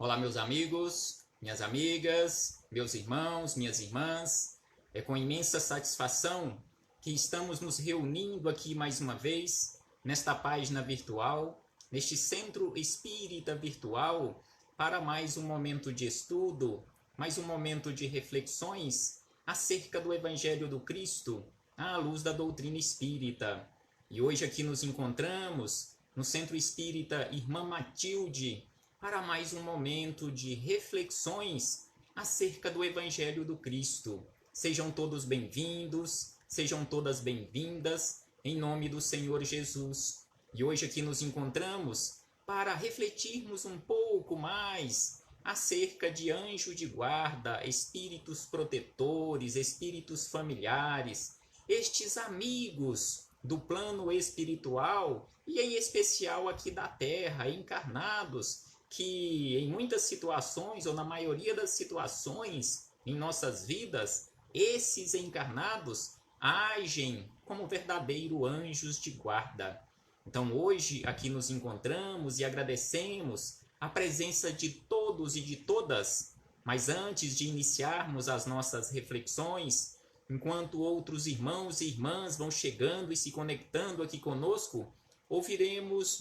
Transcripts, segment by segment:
Olá, meus amigos, minhas amigas, meus irmãos, minhas irmãs. É com imensa satisfação que estamos nos reunindo aqui mais uma vez, nesta página virtual, neste centro espírita virtual, para mais um momento de estudo, mais um momento de reflexões acerca do Evangelho do Cristo, à luz da doutrina espírita. E hoje aqui nos encontramos no Centro Espírita Irmã Matilde, para mais um momento de reflexões acerca do Evangelho do Cristo. Sejam todos bem-vindos, sejam todas bem-vindas, em nome do Senhor Jesus. E hoje aqui nos encontramos para refletirmos um pouco mais acerca de anjo de guarda, espíritos protetores, espíritos familiares, estes amigos do plano espiritual e em especial aqui da Terra, encarnados, que em muitas situações, ou na maioria das situações em nossas vidas, esses encarnados agem como verdadeiros anjos de guarda. Então hoje aqui nos encontramos e agradecemos a presença de todos e de todas, mas antes de iniciarmos as nossas reflexões, enquanto outros irmãos e irmãs vão chegando e se conectando aqui conosco, ouviremos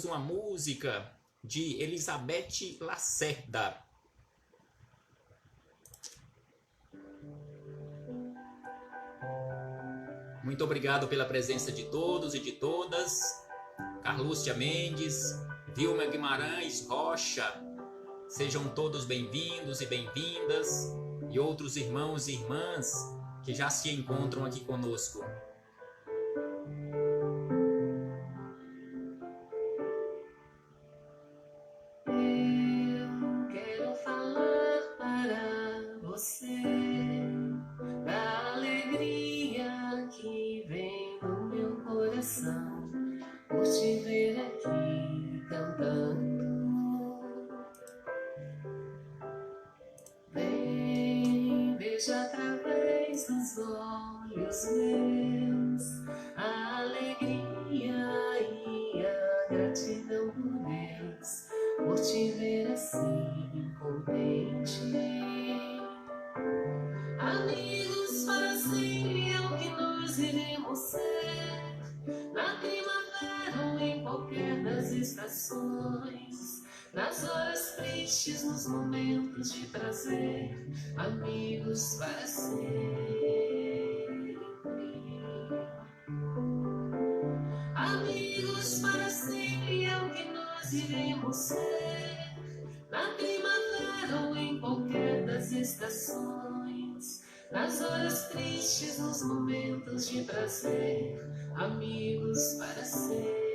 uma música de Elizabeth Lacerda. Muito obrigado pela presença de todos e de todas. Carlúcia Mendes, Vilma Guimarães Rocha, sejam todos bem-vindos e bem-vindas, e outros irmãos e irmãs que já se encontram aqui conosco. Por te ver aqui cantando, vem, veja através dos olhos meus a alegria e a gratidão por Deus, por te ver assim contente. Amigos para sempre é o que nós iremos ser, na primavera ou em qualquer das estações, nas horas tristes, nos momentos de prazer, amigos para sempre. Amigos para sempre é o que nós iremos ser, na primavera ou em qualquer das estações, nas horas tristes, nos momentos de prazer, amigos para sempre.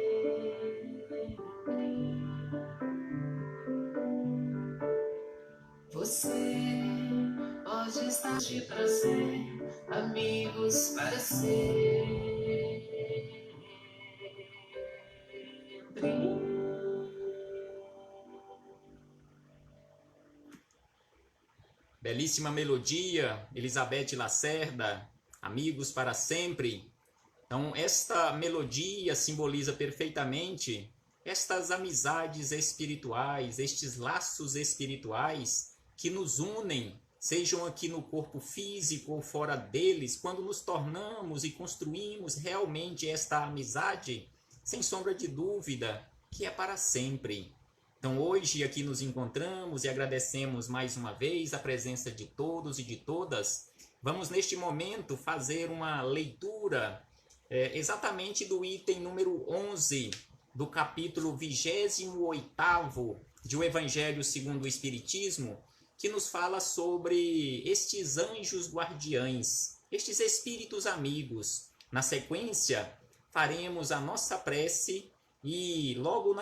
Você pode estar de prazer, amigos para sempre. Belíssima melodia, Elizabeth Lacerda, Amigos para Sempre. Então, esta melodia simboliza perfeitamente estas amizades espirituais, estes laços espirituais que nos unem, sejam aqui no corpo físico ou fora deles, quando nos tornamos e construímos realmente esta amizade, sem sombra de dúvida, que é para sempre. Então hoje aqui nos encontramos e agradecemos mais uma vez a presença de todos e de todas. Vamos neste momento fazer uma leitura exatamente do item número 11 do capítulo 28º de O Evangelho segundo o Espiritismo, que nos fala sobre estes anjos guardiães, estes espíritos amigos. Na sequência, faremos a nossa prece e logo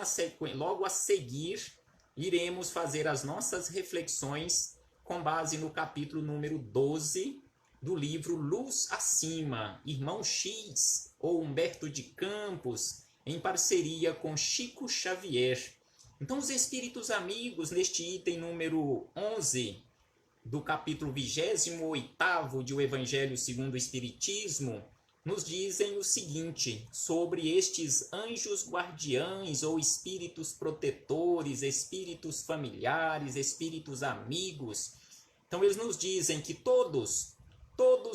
a seguir iremos fazer as nossas reflexões com base no capítulo número 12 do livro Luz Acima, Irmão X, ou Humberto de Campos, em parceria com Chico Xavier. Então, os espíritos amigos, neste item número 11 do capítulo 28º de O Evangelho segundo o Espiritismo, nos dizem o seguinte sobre estes anjos guardiães ou espíritos protetores, espíritos familiares, espíritos amigos. Então eles nos dizem que todos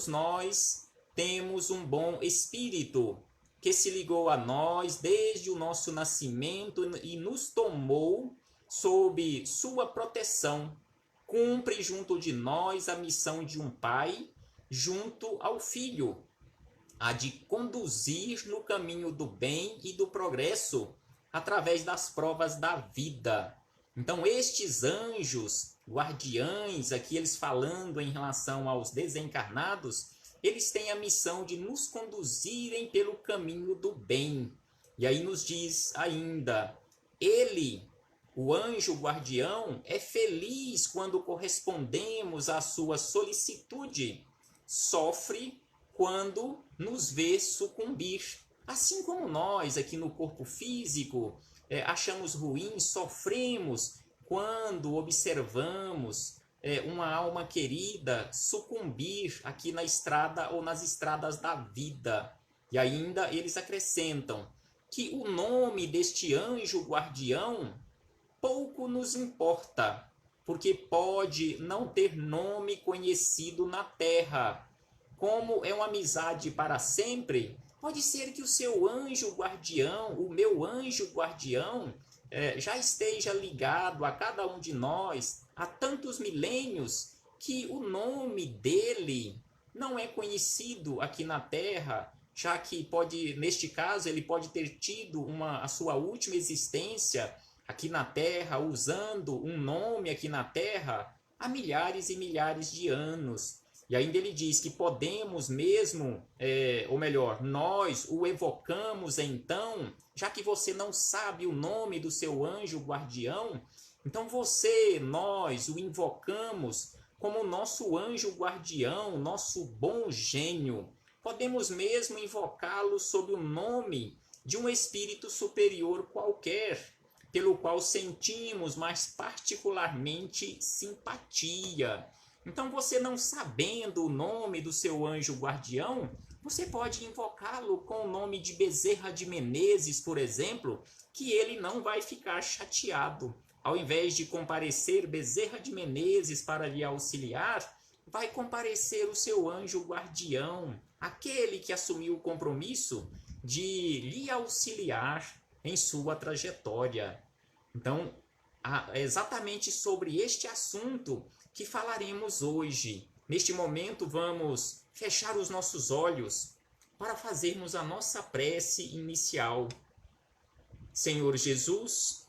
nós temos um bom espírito que se ligou a nós desde o nosso nascimento e nos tomou sob sua proteção. Cumpre junto de nós a missão de um pai junto ao filho, a de conduzir no caminho do bem e do progresso através das provas da vida. Então estes anjos guardiães, aqui eles falando em relação aos desencarnados, eles têm a missão de nos conduzirem pelo caminho do bem. E aí nos diz ainda, ele, o anjo guardião, é feliz quando correspondemos à sua solicitude, sofre quando nos vê sucumbir. Assim como nós aqui no corpo físico achamos ruim, sofremos quando observamos uma alma querida sucumbir aqui na estrada ou nas estradas da vida. E ainda eles acrescentam que o nome deste anjo guardião pouco nos importa, porque pode não ter nome conhecido na terra. Como é uma amizade para sempre, pode ser que o seu anjo guardião, o meu anjo guardião, já esteja ligado a cada um de nós há tantos milênios que o nome dele não é conhecido aqui na terra, já que neste caso, ele pode ter tido a sua última existência aqui na terra, usando um nome aqui na terra há milhares e milhares de anos. E ainda ele diz que podemos mesmo, ou melhor, nós o evocamos então, já que você não sabe o nome do seu anjo guardião, então nós o invocamos como nosso anjo guardião, nosso bom gênio. Podemos mesmo invocá-lo sob o nome de um espírito superior qualquer, pelo qual sentimos mais particularmente simpatia. Então, você não sabendo o nome do seu anjo guardião, você pode invocá-lo com o nome de Bezerra de Menezes, por exemplo, que ele não vai ficar chateado. Ao invés de comparecer Bezerra de Menezes para lhe auxiliar, vai comparecer o seu anjo guardião, aquele que assumiu o compromisso de lhe auxiliar em sua trajetória. Então, é exatamente sobre este assunto que falaremos hoje. Neste momento, vamos fechar os nossos olhos para fazermos a nossa prece inicial. Senhor Jesus,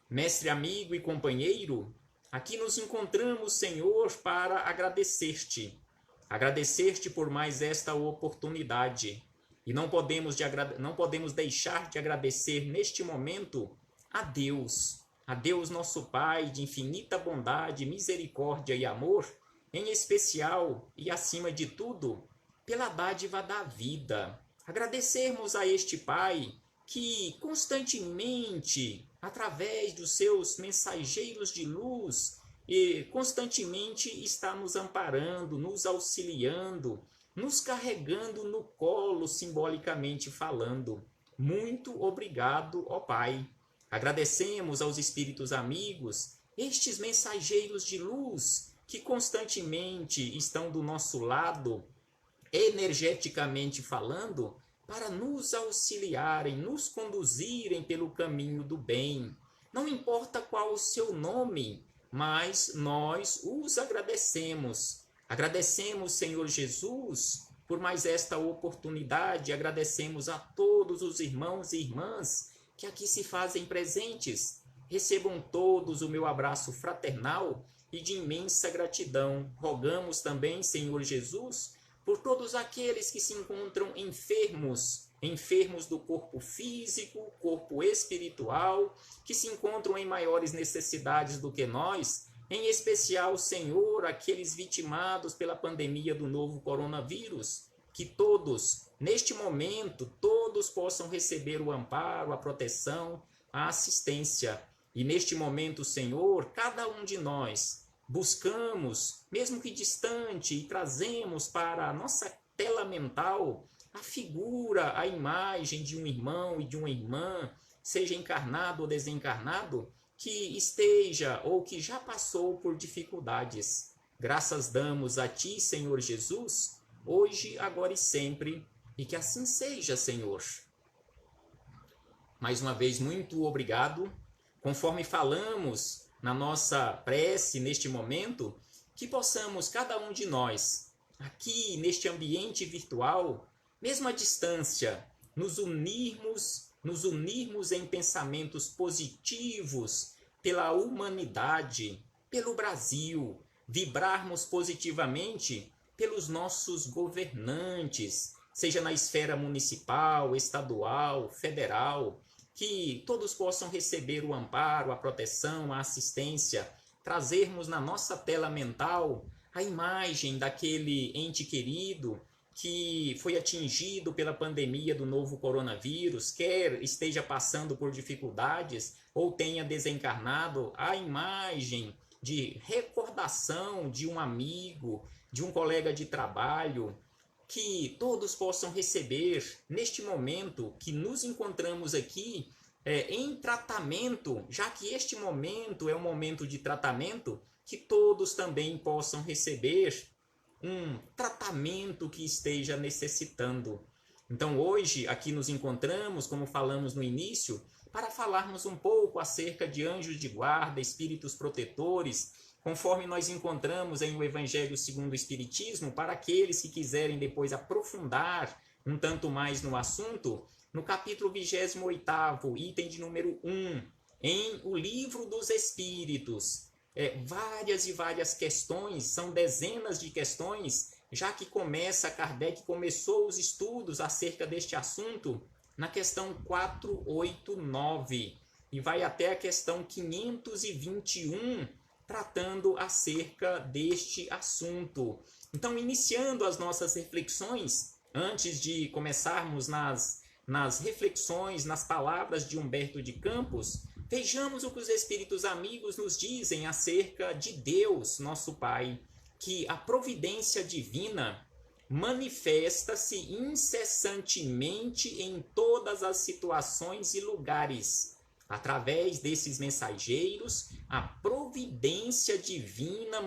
mestre amigo e companheiro, aqui nos encontramos, Senhor, para agradecer-te. Agradecer-te por mais esta oportunidade. E não podemos deixar de agradecer neste momento a Deus nosso Pai de infinita bondade, misericórdia e amor, em especial e acima de tudo, pela dádiva da vida. Agradecermos a este Pai que constantemente, através dos seus mensageiros de luz, constantemente está nos amparando, nos auxiliando, nos carregando no colo, simbolicamente falando. Muito obrigado, ó Pai. Agradecemos aos espíritos amigos, estes mensageiros de luz que constantemente estão do nosso lado, energeticamente falando, para nos auxiliarem, nos conduzirem pelo caminho do bem. Não importa qual o seu nome, mas nós os agradecemos. Agradecemos, Senhor Jesus, por mais esta oportunidade. Agradecemos a todos os irmãos e irmãs que aqui se fazem presentes. Recebam todos o meu abraço fraternal e de imensa gratidão. Rogamos também, Senhor Jesus, por todos aqueles que se encontram enfermos do corpo físico, corpo espiritual, que se encontram em maiores necessidades do que nós, em especial, Senhor, aqueles vitimados pela pandemia do novo coronavírus, que todos, neste momento, todos possam receber o amparo, a proteção, a assistência. E neste momento, Senhor, cada um de nós buscamos, mesmo que distante, e trazemos para a nossa tela mental a figura, a imagem de um irmão e de uma irmã, seja encarnado ou desencarnado, que esteja ou que já passou por dificuldades. Graças damos a Ti, Senhor Jesus, hoje, agora e sempre, e que assim seja, Senhor. Mais uma vez, muito obrigado. Conforme falamos na nossa prece neste momento, que possamos, cada um de nós, aqui neste ambiente virtual, mesmo à distância, nos unirmos em pensamentos positivos pela humanidade, pelo Brasil, vibrarmos positivamente pelos nossos governantes, seja na esfera municipal, estadual, federal, que todos possam receber o amparo, a proteção, a assistência, trazermos na nossa tela mental a imagem daquele ente querido que foi atingido pela pandemia do novo coronavírus, quer esteja passando por dificuldades ou tenha desencarnado, a imagem de recordação de um amigo, de um colega de trabalho, que todos possam receber neste momento que nos encontramos aqui em tratamento, já que este momento é um momento de tratamento, que todos também possam receber um tratamento que esteja necessitando. Então hoje aqui nos encontramos, como falamos no início, para falarmos um pouco acerca de anjos de guarda, espíritos protetores, conforme nós encontramos em o Evangelho segundo o Espiritismo, para aqueles que quiserem depois aprofundar um tanto mais no assunto, no capítulo 28º, item de número 1, em o Livro dos Espíritos, várias e várias questões, são dezenas de questões, já que Kardec começou os estudos acerca deste assunto na questão 489 e vai até a questão 521, tratando acerca deste assunto. Então, iniciando as nossas reflexões, antes de começarmos nas reflexões, nas palavras de Humberto de Campos, vejamos o que os Espíritos amigos nos dizem acerca de Deus, nosso Pai, que a providência divina manifesta-se incessantemente em todas as situações e lugares. Através desses mensageiros, a providência divina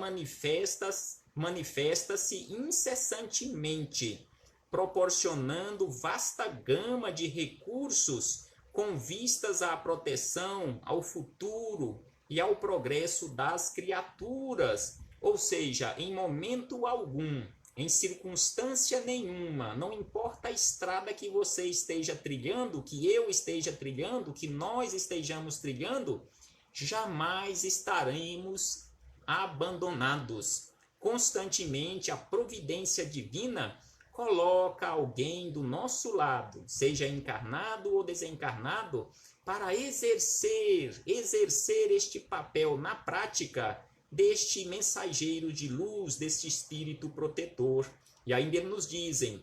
manifesta-se incessantemente, proporcionando vasta gama de recursos com vistas à proteção, ao futuro e ao progresso das criaturas. Ou seja, em momento algum, em circunstância nenhuma, não importa a estrada que você esteja trilhando, que eu esteja trilhando, que nós estejamos trilhando, jamais estaremos abandonados. Constantemente a providência divina coloca alguém do nosso lado, seja encarnado ou desencarnado, para exercer este papel na prática deste mensageiro de luz, deste espírito protetor. E ainda nos dizem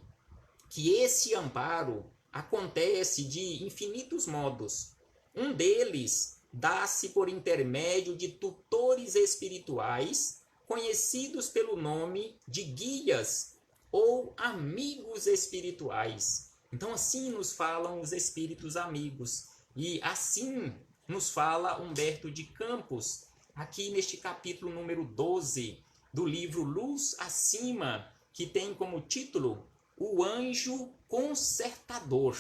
que esse amparo acontece de infinitos modos. Um deles dá-se por intermédio de tutores espirituais, conhecidos pelo nome de guias ou amigos espirituais. Então assim nos falam os espíritos amigos. E assim nos fala Humberto de Campos, aqui neste capítulo número 12 do livro Luz Acima, que tem como título O Anjo Concertador.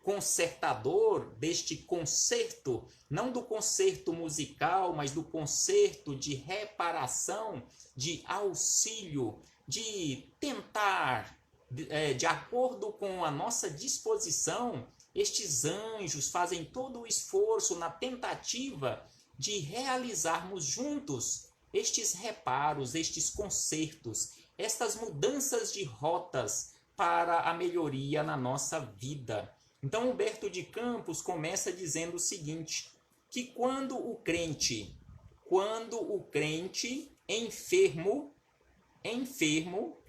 Concertador deste concerto, não do concerto musical, mas do concerto de reparação, de auxílio, de tentar, de acordo com a nossa disposição, estes anjos fazem todo o esforço na tentativa de realizarmos juntos estes reparos, estes concertos, estas mudanças de rotas para a melhoria na nossa vida. Então, Humberto de Campos começa dizendo o seguinte, que quando o crente enfermo,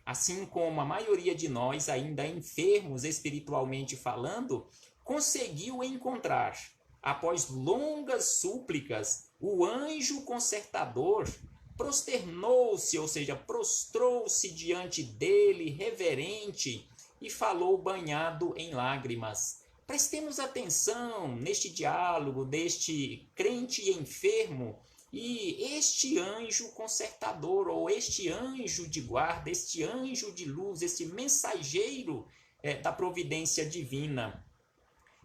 assim como a maioria de nós ainda enfermos espiritualmente falando, conseguiu encontrar, após longas súplicas, o anjo concertador prosternou-se, ou seja, prostrou-se diante dele, reverente, e falou banhado em lágrimas. Prestemos atenção neste diálogo deste crente enfermo e este anjo consertador, ou este anjo de guarda, este anjo de luz, este mensageiro da providência divina.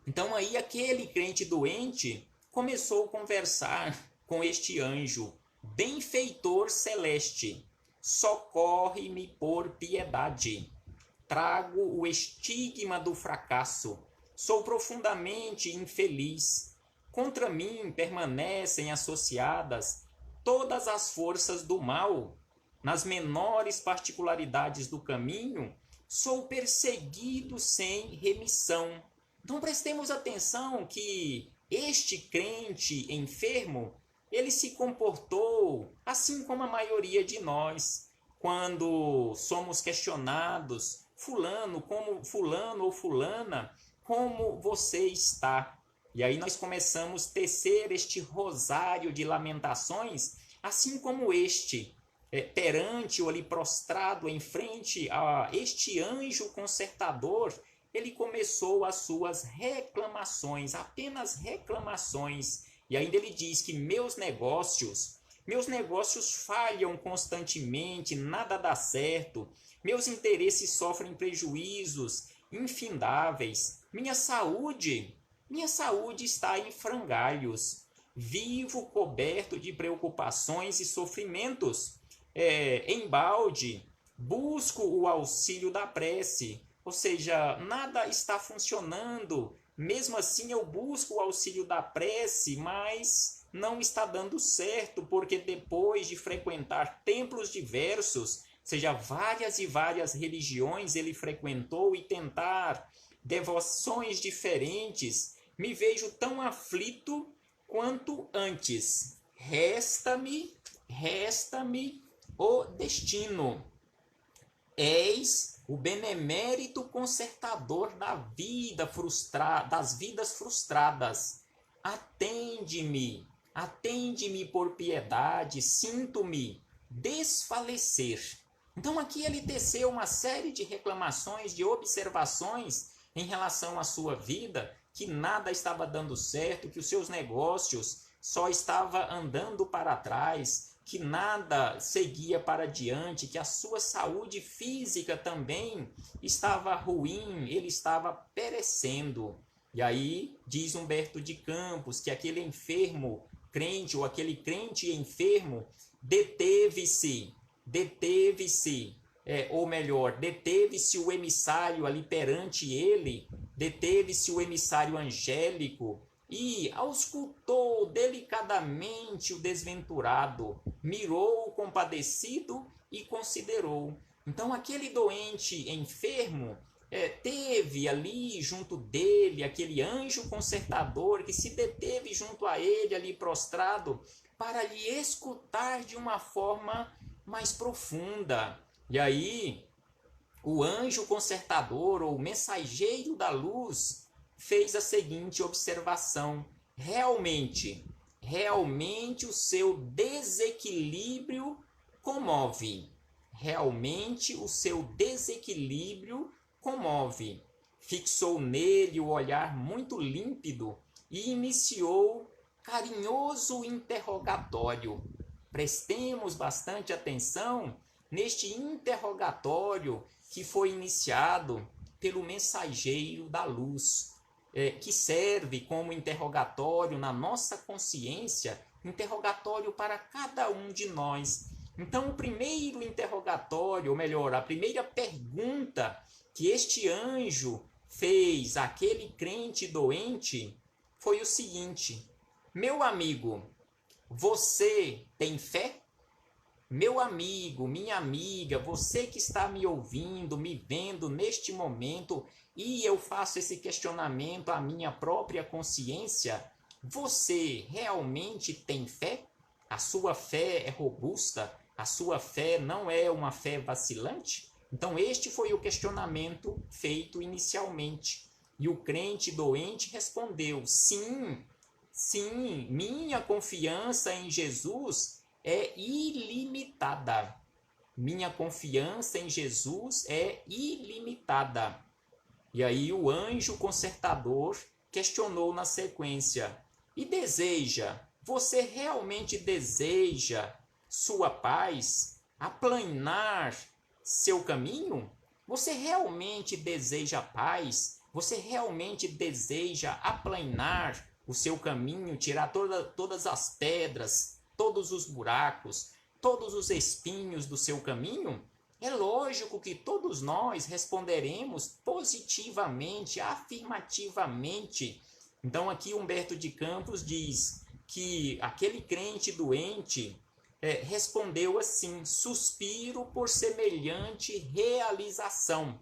Então aí aquele crente doente começou a conversar com este anjo: benfeitor celeste, socorre-me por piedade. Trago o estigma do fracasso. Sou profundamente infeliz. Contra mim permanecem associadas todas as forças do mal. Nas menores particularidades do caminho, sou perseguido sem remissão. Então prestemos atenção que este crente enfermo, ele se comportou assim como a maioria de nós, quando somos questionados: fulano ou fulana, como você está? E aí nós começamos a tecer este rosário de lamentações, assim como este, perante ou ali prostrado em frente a este anjo consertador, ele começou as suas reclamações, apenas reclamações. E ainda ele diz que meus negócios falham constantemente, nada dá certo, meus interesses sofrem prejuízos infindáveis, minha saúde está em frangalhos, vivo coberto de preocupações e sofrimentos, embalde, busco o auxílio da prece, ou seja, nada está funcionando, mesmo assim eu busco o auxílio da prece, mas não está dando certo, porque depois de frequentar templos diversos, ou seja, várias e várias religiões ele frequentou e tentar devoções diferentes, me vejo tão aflito quanto antes. Resta-me o destino. És o benemérito consertador das vidas frustradas. Atende-me por piedade, sinto-me desfalecer. Então aqui ele teceu uma série de reclamações, de observações em relação à sua vida, que nada estava dando certo, que os seus negócios só estavam andando para trás, que nada seguia para diante, que a sua saúde física também estava ruim, ele estava perecendo. E aí diz Humberto de Campos que aquele enfermo crente, ou aquele crente enfermo, deteve-se o emissário ali perante ele, deteve-se o emissário angélico e auscultou delicadamente o desventurado, mirou o compadecido e considerou. Então aquele doente enfermo teve ali junto dele aquele anjo consertador que se deteve junto a ele ali prostrado para lhe escutar de uma forma mais profunda. E aí o anjo consertador, ou mensageiro da luz, fez a seguinte observação: realmente o seu desequilíbrio comove. Realmente o seu desequilíbrio comove. Fixou nele o olhar muito límpido e iniciou carinhoso interrogatório. Prestemos bastante atenção neste interrogatório que foi iniciado pelo mensageiro da luz, que serve como interrogatório na nossa consciência, interrogatório para cada um de nós. Então, o primeiro interrogatório, ou melhor, a primeira pergunta que este anjo fez àquele crente doente foi o seguinte: meu amigo, você tem fé? Meu amigo, minha amiga, você que está me ouvindo, me vendo neste momento, e eu faço esse questionamento à minha própria consciência, você realmente tem fé? A sua fé é robusta? A sua fé não é uma fé vacilante? Então este foi o questionamento feito inicialmente. E o crente doente respondeu: sim, minha confiança em Jesus é ilimitada. Minha confiança em Jesus é ilimitada. E aí o anjo consertador questionou na sequência: e você realmente deseja sua paz, aplanar seu caminho? Você realmente deseja paz? Você realmente deseja aplanar o seu caminho, tirar todas as pedras, todos os buracos, todos os espinhos do seu caminho? É lógico que todos nós responderemos positivamente, afirmativamente. Então aqui Humberto de Campos diz que aquele crente doente respondeu assim: suspiro por semelhante realização.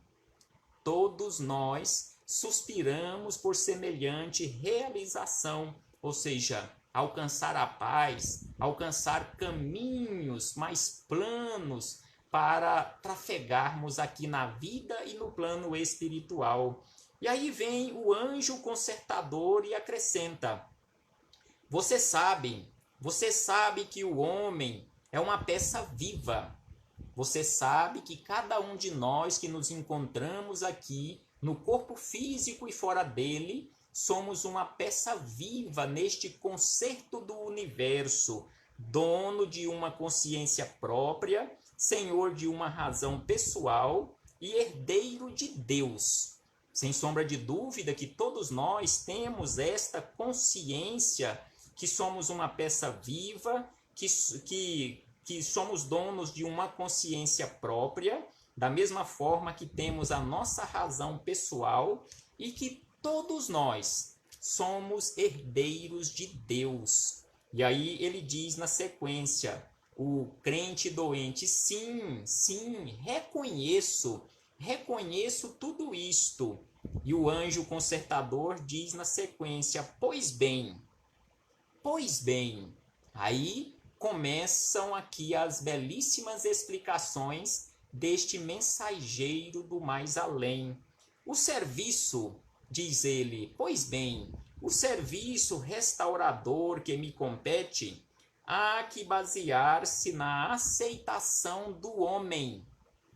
Todos nós suspiramos por semelhante realização, ou seja, alcançar a paz, alcançar caminhos mais planos para trafegarmos aqui na vida e no plano espiritual. E aí vem o anjo consertador e acrescenta: você sabe que o homem é uma peça viva. Você sabe que cada um de nós que nos encontramos aqui, no corpo físico e fora dele, somos uma peça viva neste concerto do universo, dono de uma consciência própria, senhor de uma razão pessoal e herdeiro de Deus. Sem sombra de dúvida que todos nós temos esta consciência que somos uma peça viva, que somos donos de uma consciência própria, da mesma forma que temos a nossa razão pessoal e que todos nós somos herdeiros de Deus. E aí ele diz na sequência, o crente doente: sim, reconheço tudo isto. E o anjo consertador diz na sequência: pois bem. Aí começam aqui as belíssimas explicações deste mensageiro do mais além. O serviço, diz ele, pois bem, o serviço restaurador que me compete há que basear-se na aceitação do homem.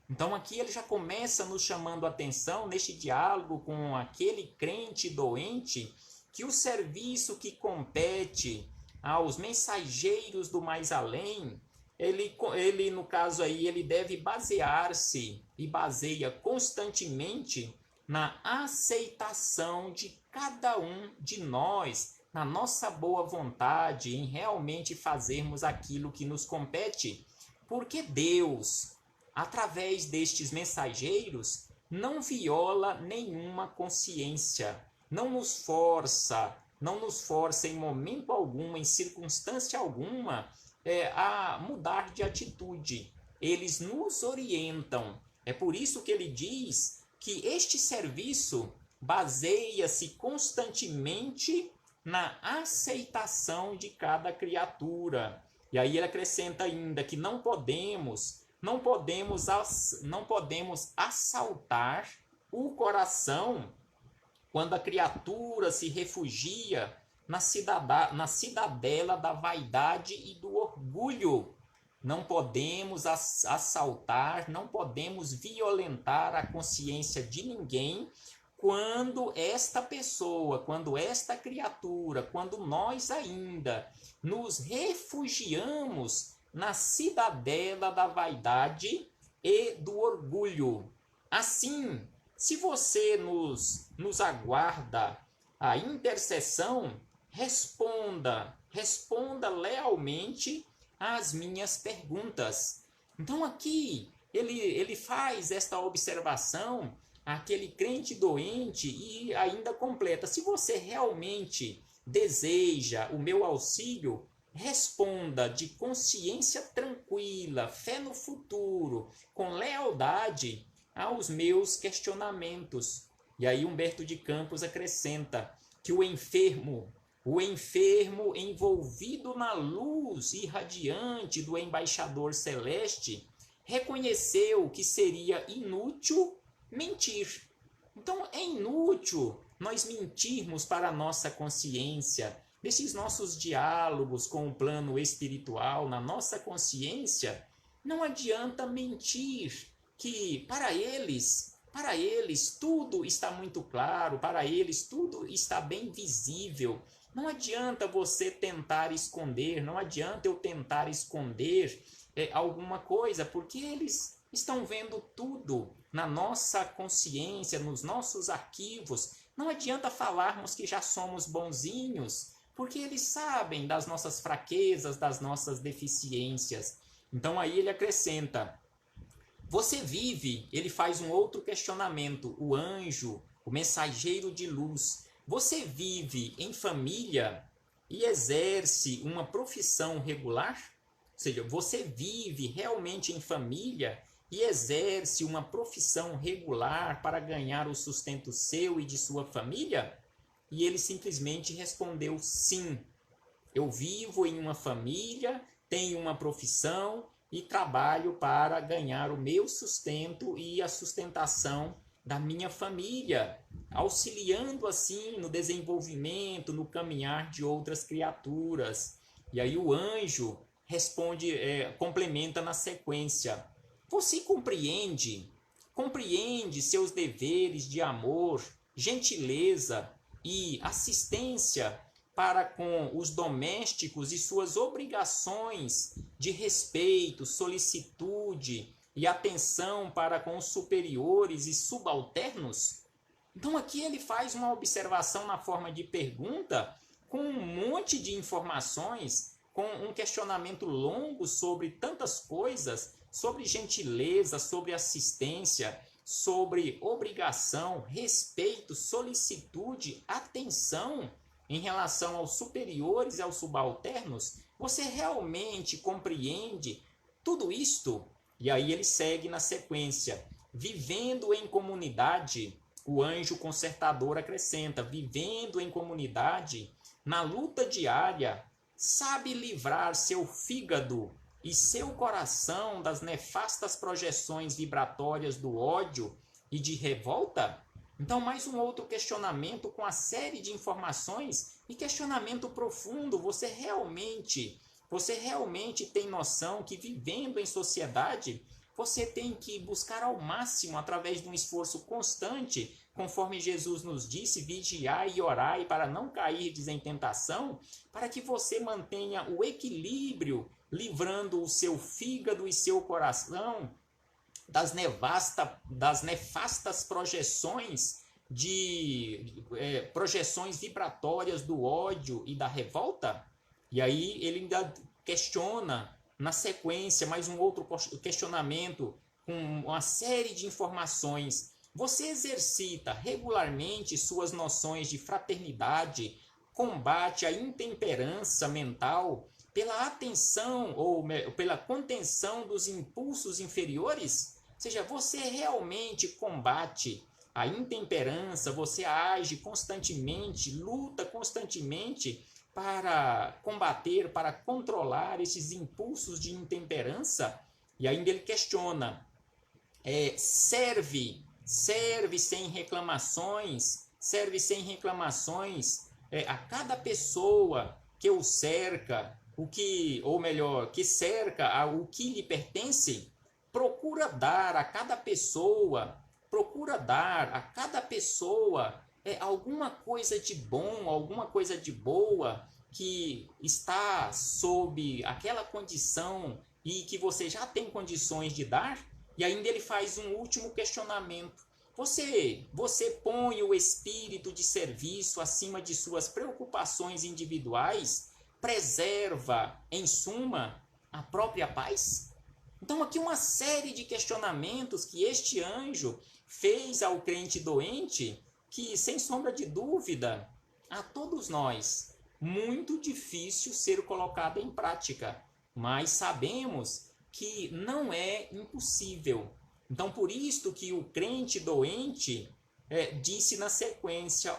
Então aqui ele já começa nos chamando a atenção neste diálogo com aquele crente doente, que o serviço que compete aos mensageiros do mais além, ele no caso aí, ele deve basear-se e baseia constantemente na aceitação de cada um de nós, na nossa boa vontade em realmente fazermos aquilo que nos compete, porque Deus, através destes mensageiros, não viola nenhuma consciência, não nos força em momento algum, em circunstância alguma, a mudar de atitude. Eles nos orientam. É por isso que ele diz que este serviço baseia-se constantemente na aceitação de cada criatura. E aí ele acrescenta ainda que não podemos assaltar o coração quando a criatura se refugia na cidadela da vaidade e do orgulho. Não podemos assaltar, não podemos violentar a consciência de ninguém quando esta pessoa, quando esta criatura, quando nós ainda nos refugiamos na cidadela da vaidade e do orgulho. Assim, se você nos aguarda a intercessão, responda lealmente às minhas perguntas. Então aqui ele faz esta observação àquele crente doente e ainda completa: se você realmente deseja o meu auxílio, responda de consciência tranquila, fé no futuro, com lealdade aos meus questionamentos. E aí Humberto de Campos acrescenta que o enfermo envolvido na luz irradiante do embaixador celeste, reconheceu que seria inútil mentir. Então é inútil nós mentirmos para a nossa consciência. Nesses nossos diálogos com o plano espiritual, na nossa consciência, não adianta mentir que para eles Para eles tudo está muito claro, para eles tudo está bem visível. Não adianta você tentar esconder, não adianta eu tentar esconder alguma coisa, porque eles estão vendo tudo na nossa consciência, nos nossos arquivos. Não adianta falarmos que já somos bonzinhos, porque eles sabem das nossas fraquezas, das nossas deficiências. Então aí ele acrescenta: você vive, ele faz um outro questionamento, o anjo, o mensageiro de luz. Você vive em família e exerce uma profissão regular? Ou seja, você vive realmente em família e exerce uma profissão regular para ganhar o sustento seu e de sua família? E ele simplesmente respondeu: sim, eu vivo em uma família, tenho uma profissão e trabalho para ganhar o meu sustento e a sustentação da minha família, auxiliando assim no desenvolvimento, no caminhar de outras criaturas. E aí o anjo responde, complementa na sequência: você compreende seus deveres de amor, gentileza e assistência para com os domésticos e suas obrigações de respeito, solicitude e atenção para com os superiores e subalternos? Então aqui ele faz uma observação na forma de pergunta, com um monte de informações, com um questionamento longo sobre tantas coisas, sobre gentileza, sobre assistência, sobre obrigação, respeito, solicitude, atenção em relação aos superiores e aos subalternos. Você realmente compreende tudo isto? E aí ele segue na sequência: vivendo em comunidade, o anjo consertador acrescenta, vivendo em comunidade, na luta diária, sabe livrar seu fígado e seu coração das nefastas projeções vibratórias do ódio e de revolta? Então, mais um outro questionamento com a série de informações e questionamento profundo. Você realmente tem noção que vivendo em sociedade, você tem que buscar ao máximo, através de um esforço constante, conforme Jesus nos disse, vigiai e orai para não cair em tentação, para que você mantenha o equilíbrio, livrando o seu fígado e seu coração das nefastas projeções projeções vibratórias do ódio e da revolta? E aí ele ainda questiona na sequência mais um outro questionamento com uma série de informações. Você exercita regularmente suas noções de fraternidade, combate a intemperança mental pela atenção ou pela contenção dos impulsos inferiores? Ou seja, você realmente combate a intemperança, você age constantemente, luta constantemente para combater, para controlar esses impulsos de intemperança? E ainda ele questiona: serve sem reclamações a cada pessoa que o cerca, que cerca o que lhe pertence? Procura dar a cada pessoa alguma coisa de bom, alguma coisa de boa que está sob aquela condição e que você já tem condições de dar? E ainda ele faz um último questionamento: você põe o espírito de serviço acima de suas preocupações individuais? Preserva, em suma, a própria paz? Então aqui uma série de questionamentos que este anjo fez ao crente doente, que sem sombra de dúvida, a todos nós, muito difícil ser colocado em prática, mas sabemos que não é impossível. Então por isto que o crente doente disse na sequência: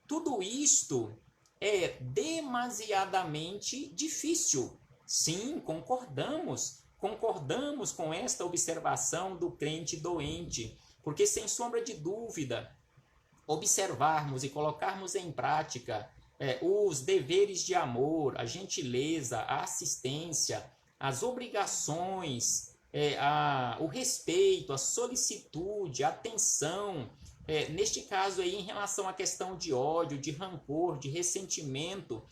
tudo isto é demasiadamente difícil. Sim, concordamos com esta observação do crente doente, porque sem sombra de dúvida, observarmos e colocarmos em prática os deveres de amor, a gentileza, a assistência, as obrigações o respeito, a solicitude, a atenção, neste caso aí em relação à questão de ódio, de rancor, de ressentimento,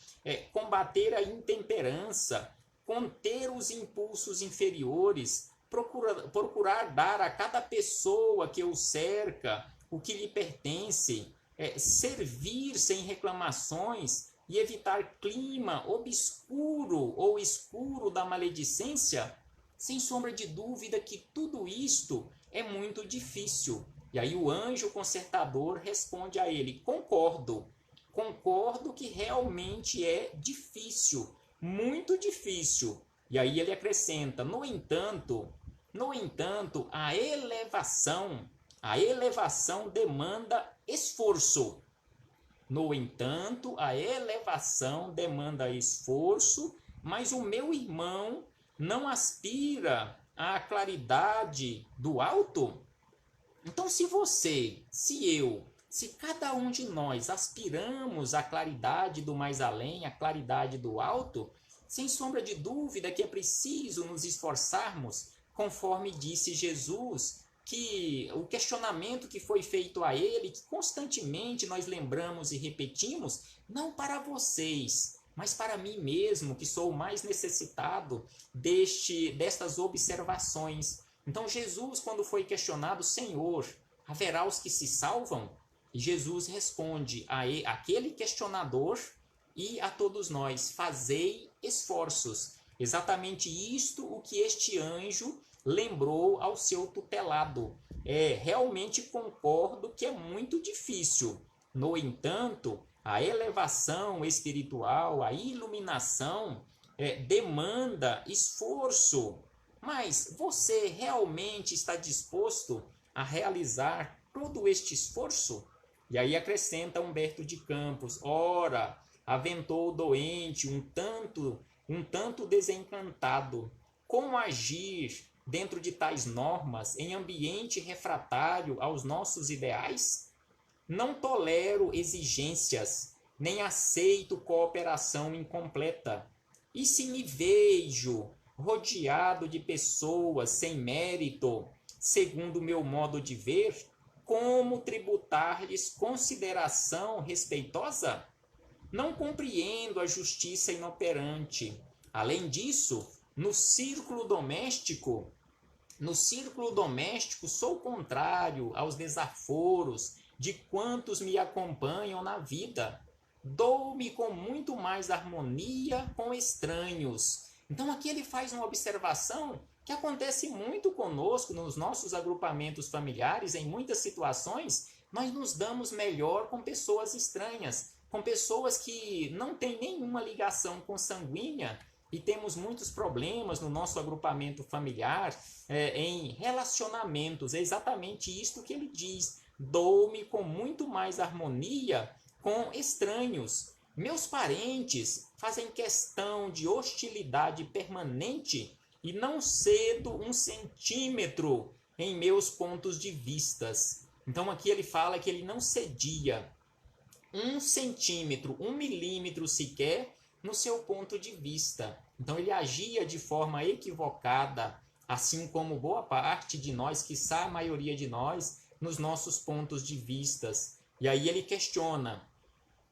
combater a intemperança, conter os impulsos inferiores, procurar dar a cada pessoa que o cerca o que lhe pertence, servir sem reclamações e evitar clima obscuro ou escuro da maledicência, sem sombra de dúvida que tudo isto é muito difícil. E aí o anjo consertador responde a ele: concordo que realmente é difícil, muito difícil. E aí ele acrescenta: no entanto, a elevação demanda esforço. No entanto, a elevação demanda esforço, mas o meu irmão não aspira à claridade do alto? Então, se cada um de nós aspiramos à claridade do mais além, à claridade do alto, sem sombra de dúvida que é preciso nos esforçarmos, conforme disse Jesus, que o questionamento que foi feito a ele, que constantemente nós lembramos e repetimos, não para vocês, mas para mim mesmo, que sou o mais necessitado destas observações. Então Jesus, quando foi questionado: Senhor, haverá os que se salvam? E Jesus responde àquele questionador e a todos nós: fazei esforços. Exatamente isto o que este anjo lembrou ao seu tutelado. Realmente concordo que é muito difícil. No entanto, a elevação espiritual, a iluminação, demanda esforço. Mas você realmente está disposto a realizar todo este esforço? E aí acrescenta Humberto de Campos: ora, aventou o doente um tanto desencantado. Como agir dentro de tais normas, em ambiente refratário aos nossos ideais? Não tolero exigências, nem aceito cooperação incompleta. E se me vejo rodeado de pessoas sem mérito, segundo o meu modo de ver, como tributar-lhes consideração respeitosa? Não compreendo a justiça inoperante. Além disso, no círculo doméstico sou contrário aos desaforos de quantos me acompanham na vida. Dou-me com muito mais harmonia com estranhos. Então aqui ele faz uma observação que acontece muito conosco nos nossos agrupamentos familiares. Em muitas situações, nós nos damos melhor com pessoas estranhas, com pessoas que não têm nenhuma ligação consanguínea, e temos muitos problemas no nosso agrupamento familiar, em relacionamentos. É exatamente isto que ele diz: dou-me com muito mais harmonia com estranhos. Meus parentes fazem questão de hostilidade permanente e não cedo 1 centímetro em meus pontos de vistas. Então aqui ele fala que ele não cedia 1 centímetro, 1 milímetro sequer no seu ponto de vista. Então ele agia de forma equivocada, assim como boa parte de nós, quiçá a maioria de nós, nos nossos pontos de vistas. E aí ele questiona: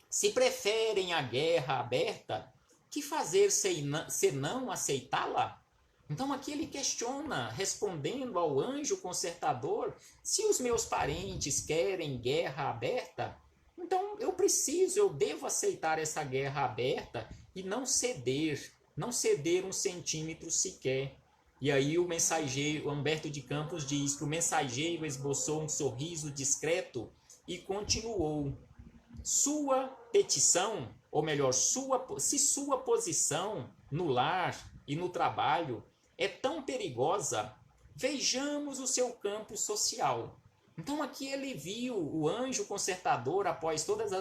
se preferem a guerra aberta, que fazer senão aceitá-la? Então aqui ele questiona, respondendo ao anjo consertador: se os meus parentes querem guerra aberta, então eu devo aceitar essa guerra aberta e não ceder 1 centímetro sequer. E aí o mensageiro, Humberto de Campos, diz que o mensageiro esboçou um sorriso discreto e continuou: sua petição, ou melhor, se sua posição no lar e no trabalho é tão perigosa, vejamos o seu campo social. Então aqui ele viu o anjo consertador, após todas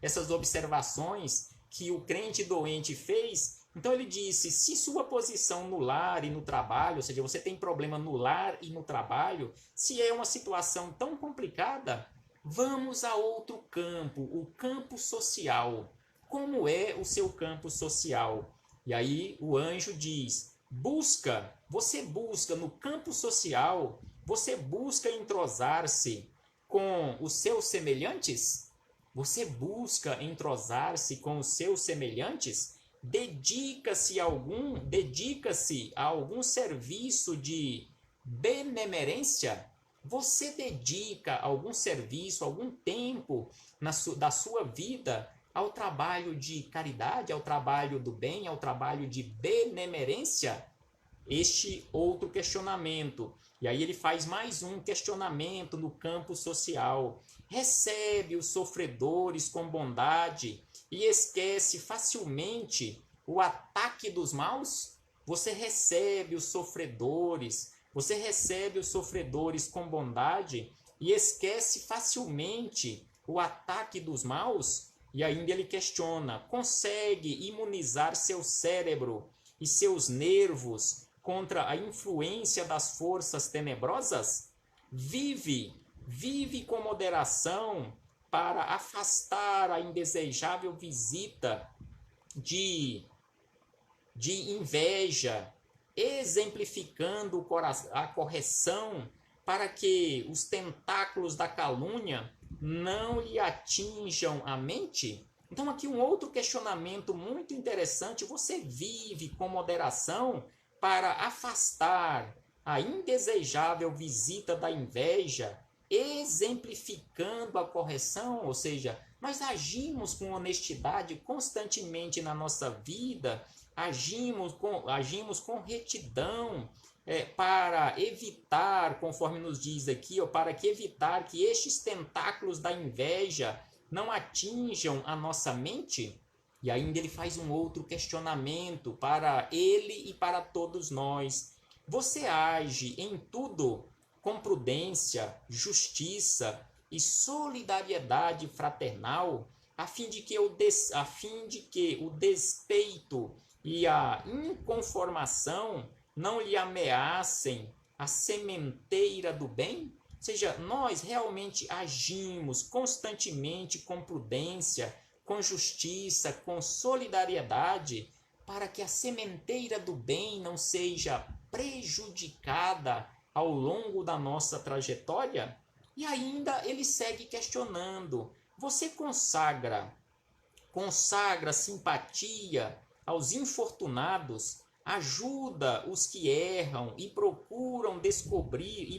essas observações que o crente doente fez. Então ele disse: se sua posição no lar e no trabalho, ou seja, você tem problema no lar e no trabalho, se é uma situação tão complicada, vamos a outro campo, o campo social. Como é o seu campo social? E aí o anjo diz: você busca no campo social, você busca entrosar-se com os seus semelhantes? Você busca entrosar-se com os seus semelhantes? Dedica-se a algum serviço de benemerência? Você dedica algum serviço, algum tempo da sua vida ao trabalho de caridade, ao trabalho do bem, ao trabalho de benemerência? Este outro questionamento. E aí ele faz mais um questionamento no campo social. Recebe os sofredores com bondade e esquece facilmente o ataque dos maus? Você recebe os sofredores com bondade e esquece facilmente o ataque dos maus? E ainda ele questiona: consegue imunizar seu cérebro e seus nervos contra a influência das forças tenebrosas? Vive com moderação para afastar a indesejável visita de inveja, exemplificando a correção para que os tentáculos da calúnia não lhe atinjam a mente? Então aqui um outro questionamento muito interessante: você vive com moderação para afastar a indesejável visita da inveja, exemplificando a correção? Ou seja, nós agimos com honestidade constantemente na nossa vida, agimos com retidão, para evitar, conforme nos diz aqui, para evitar que estes tentáculos da inveja não atinjam a nossa mente? E ainda ele faz um outro questionamento para ele e para todos nós: você age em tudo com prudência, justiça e solidariedade fraternal, a fim de que o despeito e a inconformação não lhe ameacem a sementeira do bem? Ou seja, nós realmente agimos constantemente com prudência, com justiça, com solidariedade, para que a sementeira do bem não seja prejudicada ao longo da nossa trajetória? E ainda ele segue questionando: você consagra simpatia aos infortunados, ajuda os que erram e procura descobrir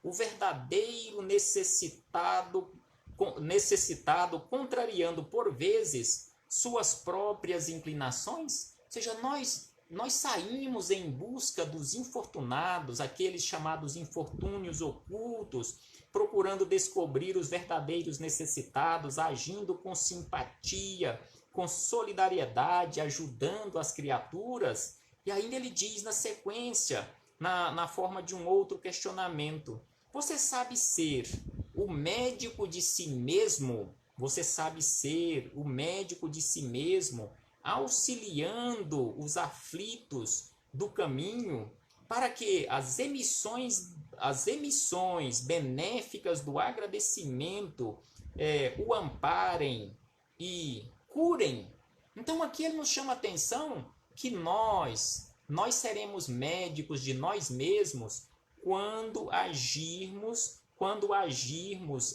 o verdadeiro necessitado, contrariando por vezes suas próprias inclinações? Ou seja, nós saímos em busca dos infortunados, aqueles chamados infortúnios ocultos, procurando descobrir os verdadeiros necessitados, agindo com simpatia, com solidariedade, ajudando as criaturas. E ainda ele diz na sequência, na forma de um outro questionamento: você sabe ser o médico de si mesmo? Você sabe ser o médico de si mesmo, auxiliando os aflitos do caminho, para que as emissões benéficas do agradecimento o amparem e curem? Então aqui ele nos chama a atenção que nós seremos médicos de nós mesmos quando agirmos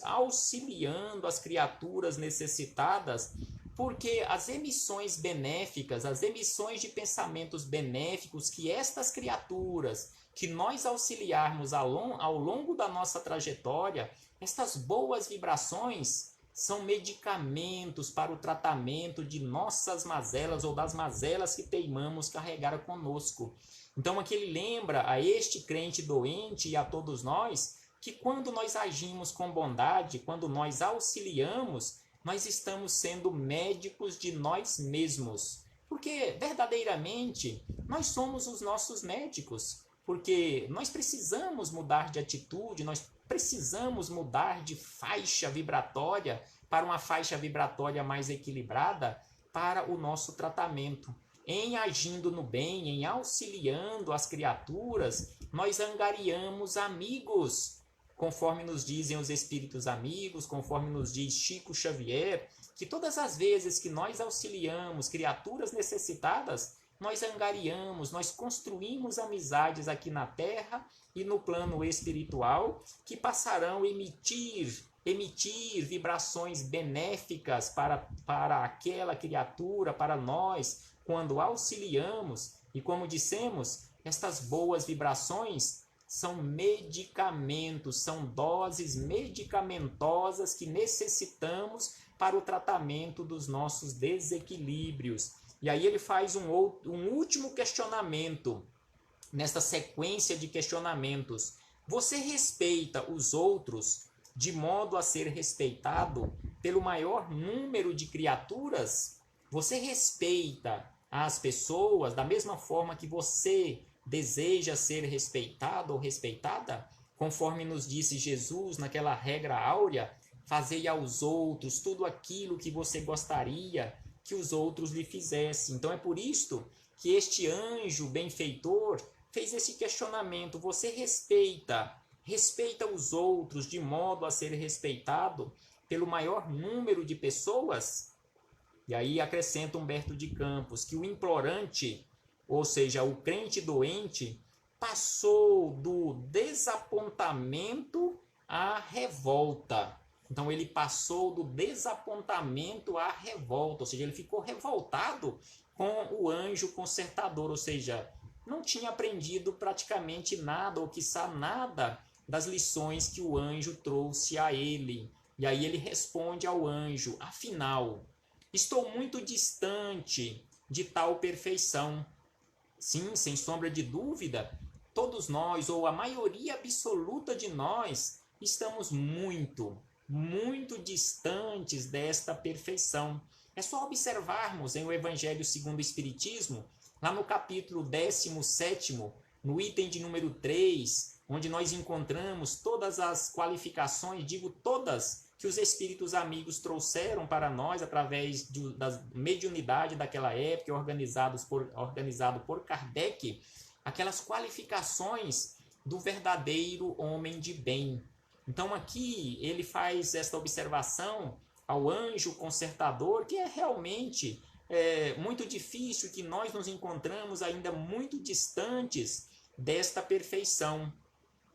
auxiliando as criaturas necessitadas, porque as emissões benéficas, as emissões de pensamentos benéficos que estas criaturas, que nós auxiliarmos ao longo da nossa trajetória, estas boas vibrações são medicamentos para o tratamento de nossas mazelas ou das mazelas que teimamos carregar conosco. Então aqui ele lembra a este crente doente e a todos nós que quando nós agimos com bondade, quando nós auxiliamos, nós estamos sendo médicos de nós mesmos. Porque verdadeiramente nós somos os nossos médicos. Porque nós precisamos mudar de atitude, nós precisamos mudar de faixa vibratória para uma faixa vibratória mais equilibrada para o nosso tratamento. Em agindo no bem, em auxiliando as criaturas, nós angariamos amigos, conforme nos dizem os espíritos amigos, conforme nos diz Chico Xavier, que todas as vezes que nós auxiliamos criaturas necessitadas, nós angariamos, nós construímos amizades aqui na Terra e no plano espiritual que passarão a emitir vibrações benéficas para aquela criatura, para nós, quando auxiliamos. E como dissemos, estas boas vibrações são medicamentos, são doses medicamentosas que necessitamos para o tratamento dos nossos desequilíbrios. E aí ele faz um último questionamento, nesta sequência de questionamentos. Você respeita os outros de modo a ser respeitado pelo maior número de criaturas? Você respeita as pessoas da mesma forma que você deseja ser respeitado ou respeitada? Conforme nos disse Jesus naquela regra áurea, fazei aos outros tudo aquilo que você gostaria que os outros lhe fizessem. Então é por isto que este anjo benfeitor fez esse questionamento. Você respeita os outros de modo a ser respeitado pelo maior número de pessoas? E aí acrescenta Humberto de Campos que o implorante, ou seja, o crente doente, passou do desapontamento à revolta. Então ele passou do desapontamento à revolta, ou seja, ele ficou revoltado com o anjo consertador, ou seja, não tinha aprendido praticamente nada, ou quiçá nada, das lições que o anjo trouxe a ele. E aí ele responde ao anjo: afinal, estou muito distante de tal perfeição. Sim, sem sombra de dúvida, todos nós, ou a maioria absoluta de nós, estamos muito distantes desta perfeição. É só observarmos em o Evangelho segundo o Espiritismo, lá no capítulo 17º, no item de número 3, onde nós encontramos todas as qualificações, digo todas, que os espíritos amigos trouxeram para nós através da mediunidade daquela época, organizado por Kardec, aquelas qualificações do verdadeiro homem de bem. Então aqui ele faz esta observação ao anjo consertador, que é realmente muito difícil, que nós nos encontramos ainda muito distantes desta perfeição.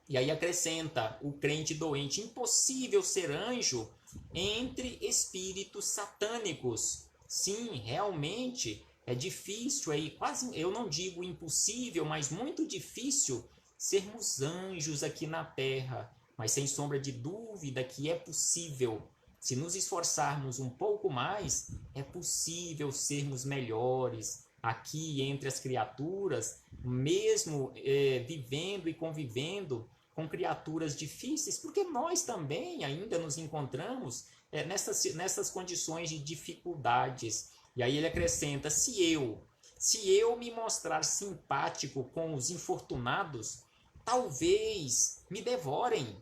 E aí acrescenta o crente doente: impossível ser anjo entre espíritos satânicos. Sim, realmente é difícil, quase, eu não digo impossível, mas muito difícil sermos anjos aqui na Terra. Mas sem sombra de dúvida que é possível. Se nos esforçarmos um pouco mais, é possível sermos melhores aqui entre as criaturas, mesmo vivendo e convivendo com criaturas difíceis, porque nós também ainda nos encontramos nessas condições de dificuldades. E aí ele acrescenta: se eu me mostrar simpático com os infortunados, talvez me devorem.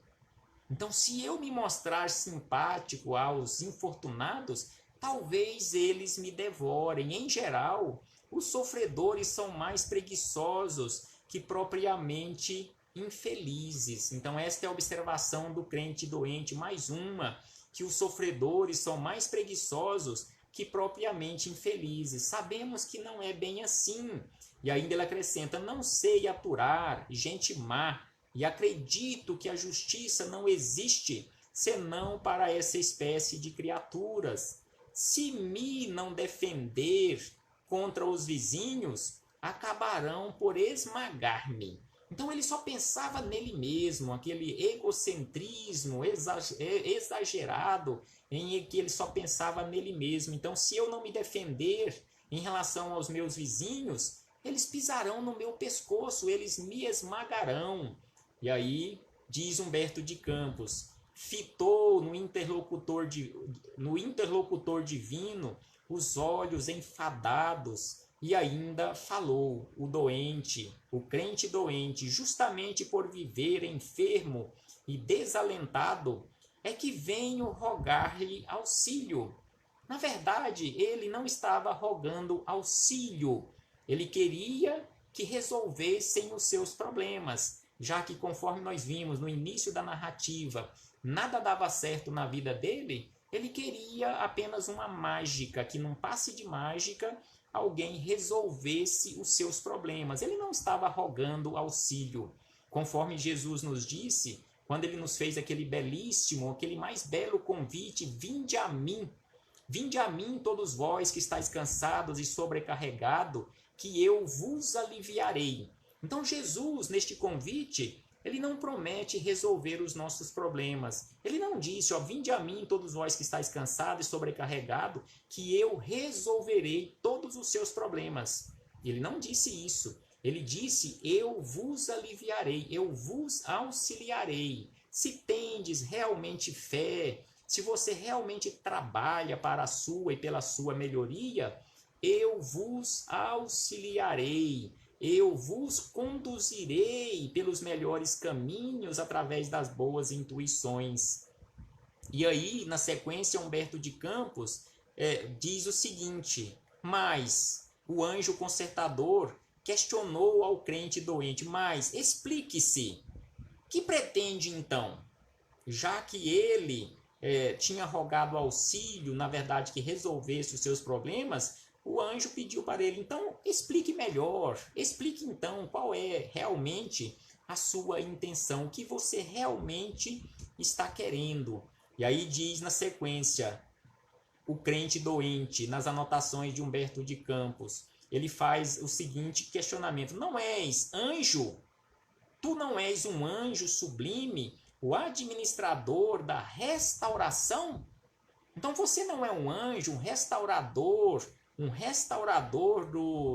Então, se eu me mostrar simpático aos infortunados, talvez eles me devorem. Em geral, os sofredores são mais preguiçosos que propriamente infelizes. Então, esta é a observação do crente doente. Mais uma, que os sofredores são mais preguiçosos que propriamente infelizes. Sabemos que não é bem assim. E ainda ele acrescenta: não sei aturar gente má, e acredito que a justiça não existe senão para essa espécie de criaturas. Se me não defender contra os vizinhos, acabarão por esmagar-me. Então ele só pensava nele mesmo, aquele egocentrismo exagerado em que ele só pensava nele mesmo. Então, se eu não me defender em relação aos meus vizinhos, eles pisarão no meu pescoço, eles me esmagarão. E aí, diz Humberto de Campos, fitou no interlocutor divino os olhos enfadados e ainda falou: o doente, o crente doente, justamente por viver enfermo e desalentado, é que venho rogar-lhe auxílio. Na verdade, ele não estava rogando auxílio, ele queria que resolvessem os seus problemas, já que, conforme nós vimos no início da narrativa, nada dava certo na vida dele. Ele queria apenas uma mágica, que num passe de mágica alguém resolvesse os seus problemas. Ele não estava rogando auxílio. Conforme Jesus nos disse, quando ele nos fez aquele belíssimo, aquele mais belo convite: vinde a mim todos vós que estáis cansados e sobrecarregados, que eu vos aliviarei. Então Jesus, neste convite, ele não promete resolver os nossos problemas. Ele não disse: vinde a mim todos vós que estáis cansados e sobrecarregados, que eu resolverei todos os seus problemas. Ele não disse isso. Ele disse: eu vos aliviarei, eu vos auxiliarei. Se tendes realmente fé, se você realmente trabalha para a sua e pela sua melhoria, eu vos auxiliarei. Eu vos conduzirei pelos melhores caminhos através das boas intuições. E aí, na sequência, Humberto de Campos diz o seguinte: mas o anjo consertador questionou ao crente doente: mas explique-se, que pretende então? Já que ele tinha rogado auxílio, na verdade, que resolvesse os seus problemas, o anjo pediu para ele: então, explique melhor, explique então qual é realmente a sua intenção, o que você realmente está querendo. E aí diz na sequência, o crente doente, nas anotações de Humberto de Campos, ele faz o seguinte questionamento: não és anjo? Tu não és um anjo sublime, o administrador da restauração? Então você não é um anjo, um restaurador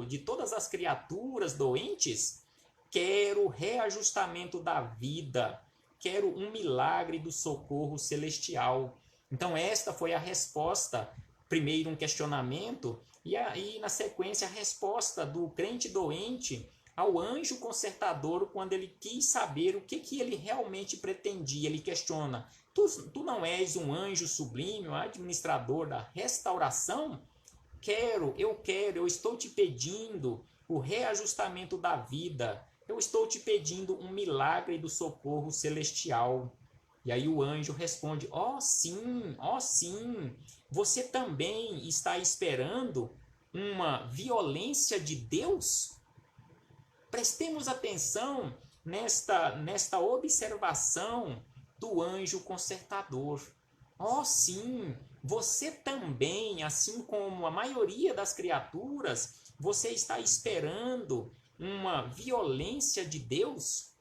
de todas as criaturas doentes? Quero reajustamento da vida, quero um milagre do socorro celestial. Então esta foi a resposta, primeiro um questionamento, e aí na sequência a resposta do crente doente ao anjo consertador, quando ele quis saber o que ele realmente pretendia. Ele questiona: tu não és um anjo sublime, um administrador da restauração? Eu estou te pedindo o reajustamento da vida, eu estou te pedindo um milagre do socorro celestial. E aí o anjo responde: ó sim, você também está esperando uma violência de Deus? Prestemos atenção nesta observação do anjo consertador. Oh, sim, você também, assim como a maioria das criaturas, você está esperando uma violência de Deus?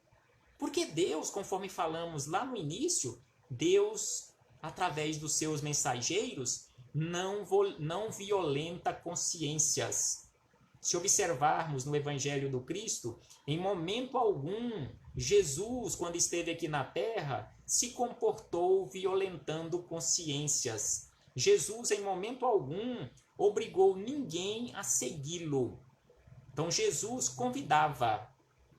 Porque Deus, conforme falamos lá no início, Deus, através dos seus mensageiros, não violenta consciências. Se observarmos no Evangelho do Cristo, em momento algum, Jesus, quando esteve aqui na Terra, se comportou violentando consciências. Jesus, em momento algum, obrigou ninguém a segui-lo. Então, Jesus convidava,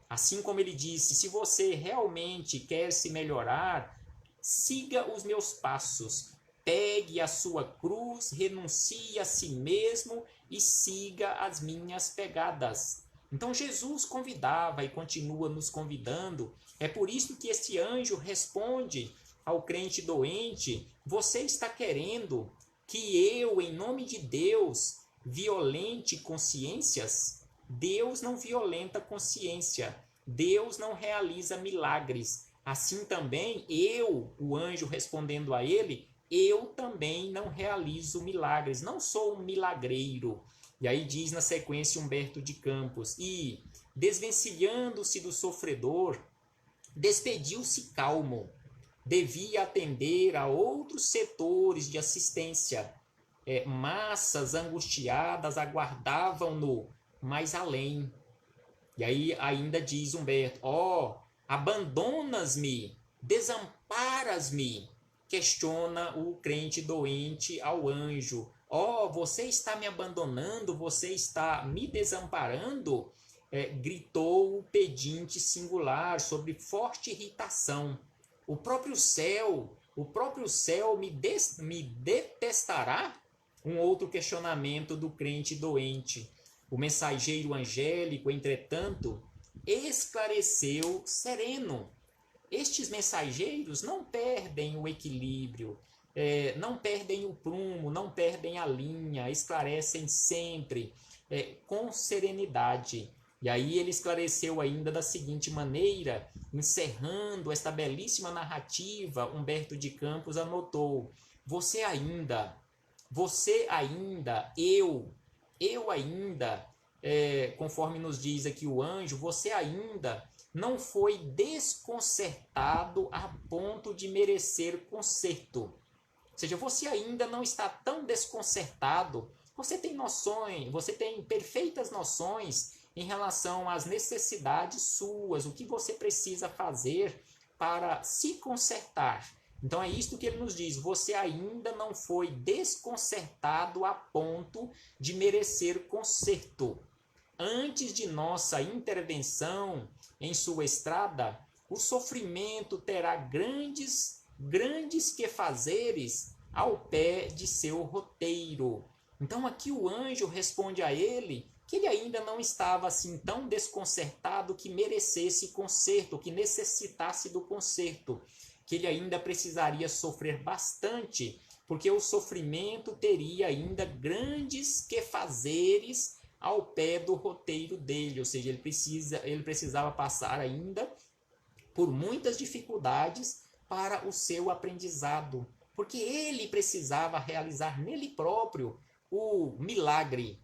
assim como ele disse: se você realmente quer se melhorar, siga os meus passos. Pegue a sua cruz, renuncie a si mesmo e siga as minhas pegadas. Então Jesus convidava e continua nos convidando. É por isso que esse anjo responde ao crente doente: você está querendo que eu, em nome de Deus, violente consciências? Deus não violenta consciência. Deus não realiza milagres. Assim também eu, o anjo respondendo a ele, eu também não realizo milagres, não sou um milagreiro. E aí diz na sequência Humberto de Campos: e, desvencilhando-se do sofredor, despediu-se calmo. Devia atender a outros setores de assistência. Massas angustiadas aguardavam-no mais além. E aí ainda diz Humberto: abandonas-me, desamparas-me. Questiona o crente doente ao anjo: você está me abandonando, você está me desamparando? Gritou o pedinte singular, sobre forte irritação. O próprio céu me detestará? Um outro questionamento do crente doente. O mensageiro angélico, entretanto, esclareceu sereno. Estes mensageiros não perdem o equilíbrio, não perdem o prumo, não perdem a linha, esclarecem sempre. com serenidade. E aí ele esclareceu ainda da seguinte maneira, encerrando esta belíssima narrativa, Humberto de Campos anotou: você ainda, eu ainda, conforme nos diz aqui o anjo, você ainda não foi desconcertado a ponto de merecer conserto. Ou seja, você ainda não está tão desconcertado, você tem noções, você tem perfeitas noções em relação às necessidades suas, o que você precisa fazer para se consertar. Então é isto que ele nos diz: você ainda não foi desconcertado a ponto de merecer conserto. Antes de nossa intervenção em sua estrada, o sofrimento terá grandes quefazeres ao pé de seu roteiro. Então aqui o anjo responde a ele que ele ainda não estava assim tão desconcertado que merecesse conserto, que necessitasse do conserto, que ele ainda precisaria sofrer bastante, porque o sofrimento teria ainda grandes quefazeres ao pé do roteiro dele, ou seja, ele precisava passar ainda por muitas dificuldades para o seu aprendizado, porque ele precisava realizar nele próprio o milagre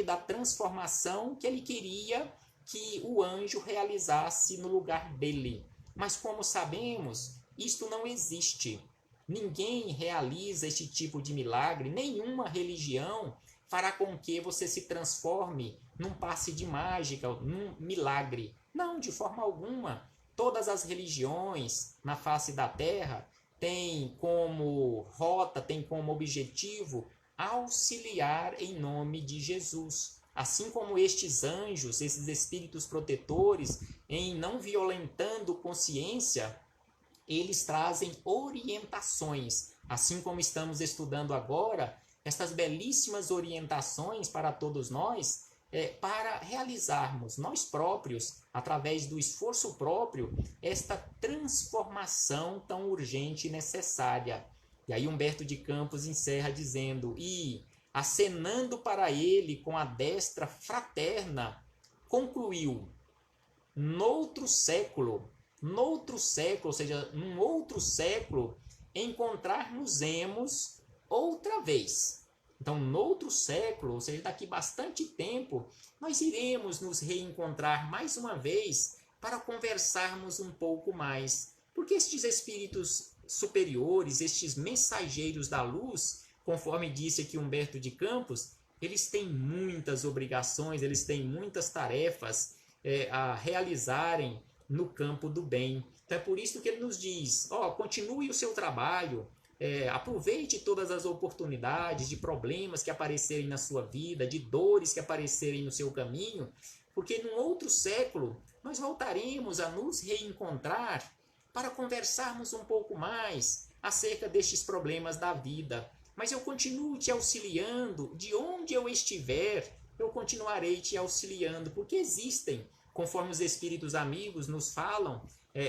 da transformação que ele queria que o anjo realizasse no lugar dele. Mas como sabemos, isto não existe. Ninguém realiza este tipo de milagre, nenhuma religião fará com que você se transforme num passe de mágica, num milagre. Não, de forma alguma. Todas as religiões na face da Terra têm como rota, têm como objetivo auxiliar em nome de Jesus. Assim como estes anjos, esses espíritos protetores, em não violentando consciência, eles trazem orientações. Assim como estamos estudando agora, estas belíssimas orientações para todos nós, para realizarmos nós próprios, através do esforço próprio, esta transformação tão urgente e necessária. E aí Humberto de Campos encerra dizendo: e, acenando para ele com a destra fraterna, concluiu: noutro século, ou seja, num outro século, encontrar-nos-emos outra vez. Então, noutro século, ou seja, daqui bastante tempo, nós iremos nos reencontrar mais uma vez para conversarmos um pouco mais. Porque estes espíritos superiores, estes mensageiros da luz, conforme disse aqui Humberto de Campos, eles têm muitas obrigações, eles têm muitas tarefas a realizarem no campo do bem. Então é por isso que ele nos diz: continue o seu trabalho, aproveite todas as oportunidades de problemas que aparecerem na sua vida, de dores que aparecerem no seu caminho, porque num outro século nós voltaremos a nos reencontrar para conversarmos um pouco mais acerca destes problemas da vida. Mas eu continuo te auxiliando, de onde eu estiver, eu continuarei te auxiliando, porque existem, conforme os espíritos amigos nos falam,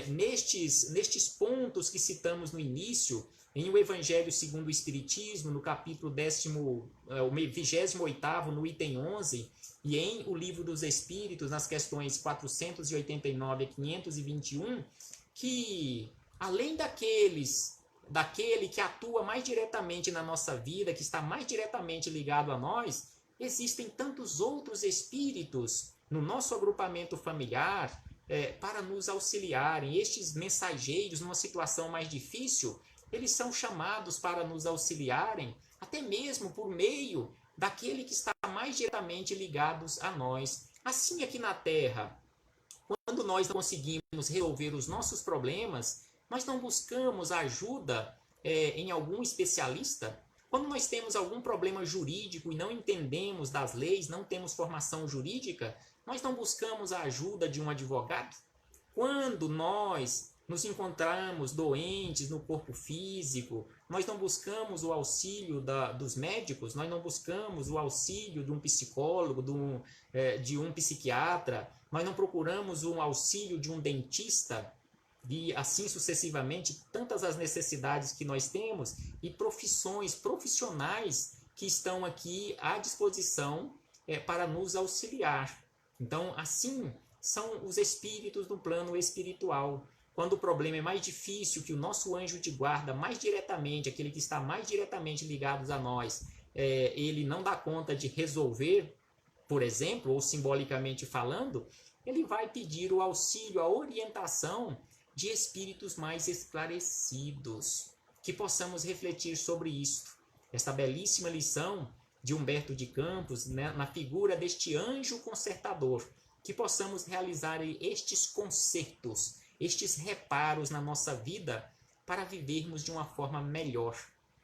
nestes pontos que citamos no início, em O Evangelho segundo o Espiritismo, no capítulo 28º, no item 11, e em O Livro dos Espíritos, nas questões 489 a 521, que além daquele que atua mais diretamente na nossa vida, que está mais diretamente ligado a nós, existem tantos outros espíritos no nosso agrupamento familiar para nos auxiliarem. Estes mensageiros, numa situação mais difícil, eles são chamados para nos auxiliarem, até mesmo por meio daquele que está mais diretamente ligado a nós. Assim aqui na Terra, quando nós não conseguimos resolver os nossos problemas, nós não buscamos ajuda em algum especialista. Quando nós temos algum problema jurídico e não entendemos das leis, não temos formação jurídica, nós não buscamos a ajuda de um advogado. Quando nós nos encontramos doentes no corpo físico, nós não buscamos o auxílio dos médicos, nós não buscamos o auxílio de um psicólogo, de um psiquiatra, nós não procuramos o auxílio de um dentista, e assim sucessivamente, tantas as necessidades que nós temos e profissionais que estão aqui à disposição para nos auxiliar. Então, assim são os espíritos no plano espiritual. Quando o problema é mais difícil, que o nosso anjo de guarda, mais diretamente, aquele que está mais diretamente ligado a nós, ele não dá conta de resolver, por exemplo, ou simbolicamente falando, ele vai pedir o auxílio, a orientação de espíritos mais esclarecidos. Que possamos refletir sobre isto. Esta belíssima lição de Humberto de Campos, né, na figura deste anjo consertador. Que possamos realizar estes consertos, estes reparos na nossa vida para vivermos de uma forma melhor,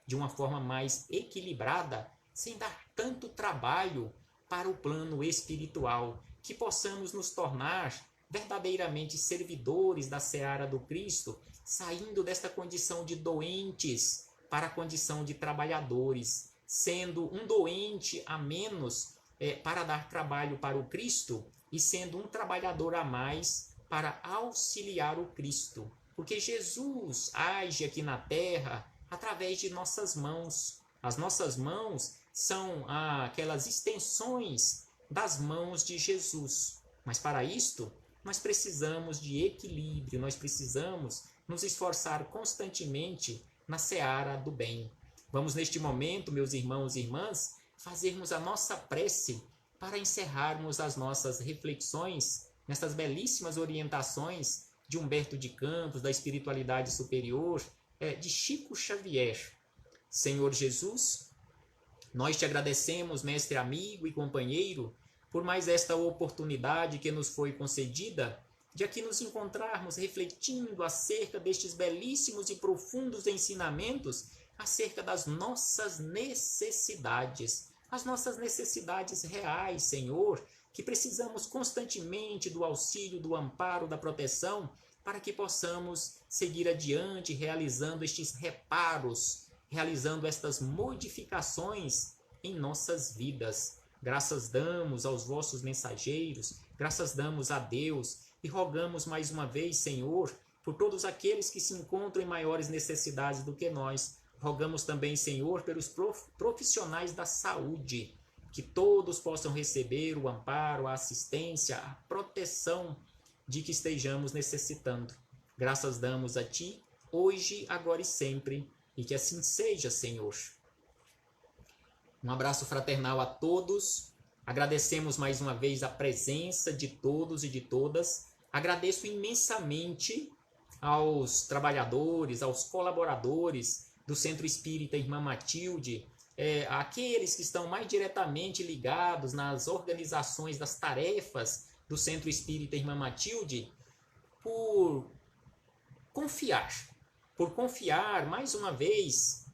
de uma forma mais equilibrada, sem dar tanto trabalho para o plano espiritual, que possamos nos tornar verdadeiramente servidores da seara do Cristo, saindo desta condição de doentes para a condição de trabalhadores, sendo um doente a menos para dar trabalho para o Cristo e sendo um trabalhador a mais para auxiliar o Cristo. Porque Jesus age aqui na terra através de nossas mãos. As nossas mãos são aquelas extensões das mãos de Jesus. Mas para isto, nós precisamos de equilíbrio, nós precisamos nos esforçar constantemente na seara do bem. Vamos neste momento, meus irmãos e irmãs, fazermos a nossa prece para encerrarmos as nossas reflexões nessas belíssimas orientações de Humberto de Campos, da espiritualidade superior, de Chico Xavier. Senhor Jesus, nós te agradecemos, mestre amigo e companheiro, por mais esta oportunidade que nos foi concedida de aqui nos encontrarmos refletindo acerca destes belíssimos e profundos ensinamentos acerca das nossas necessidades, as nossas necessidades reais, Senhor, que precisamos constantemente do auxílio, do amparo, da proteção, para que possamos seguir adiante realizando estes reparos, realizando estas modificações em nossas vidas. Graças damos aos vossos mensageiros, graças damos a Deus e rogamos mais uma vez, Senhor, por todos aqueles que se encontram em maiores necessidades do que nós. Rogamos também, Senhor, pelos profissionais da saúde, que todos possam receber o amparo, a assistência, a proteção de que estejamos necessitando. Graças damos a Ti, hoje, agora e sempre, e que assim seja, Senhor. Um abraço fraternal a todos. Agradecemos mais uma vez a presença de todos e de todas. Agradeço imensamente aos trabalhadores, aos colaboradores do Centro Espírita Irmã Matilde, aqueles que estão mais diretamente ligados nas organizações das tarefas do Centro Espírita Irmã Matilde, por confiar mais uma vez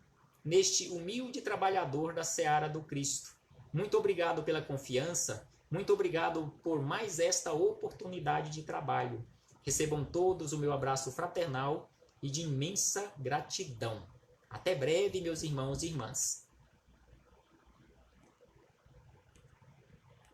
neste humilde trabalhador da seara do Cristo. Muito obrigado pela confiança, muito obrigado por mais esta oportunidade de trabalho. Recebam todos o meu abraço fraternal e de imensa gratidão. Até breve, meus irmãos e irmãs.